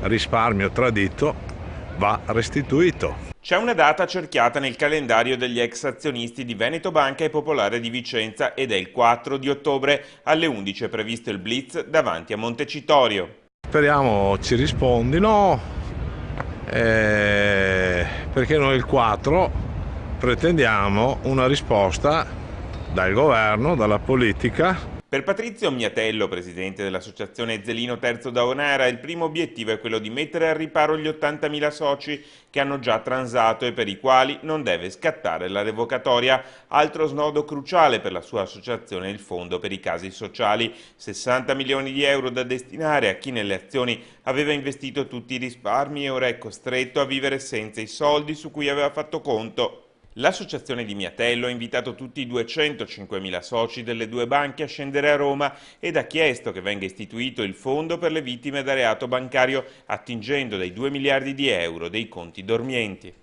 risparmio tradito va restituito. C'è una data cerchiata nel calendario degli ex azionisti di Veneto Banca e Popolare di Vicenza ed è il 4 di ottobre. Alle 11 è previsto il blitz davanti a Montecitorio. Speriamo ci rispondino, perché noi il 4 pretendiamo una risposta dal governo, dalla politica. Per Patrizio Miatello, presidente dell'associazione Zelino Terzo da Onara, il primo obiettivo è quello di mettere al riparo gli 80.000 soci che hanno già transato e per i quali non deve scattare la revocatoria. Altro snodo cruciale per la sua associazione è il fondo per i casi sociali, 60 milioni di euro da destinare a chi nelle azioni aveva investito tutti i risparmi e ora è costretto a vivere senza i soldi su cui aveva fatto conto. L'associazione di Miatello ha invitato tutti i 205.000 soci delle due banche a scendere a Roma ed ha chiesto che venga istituito il fondo per le vittime da reato bancario attingendo dai 2 miliardi di euro dei conti dormienti.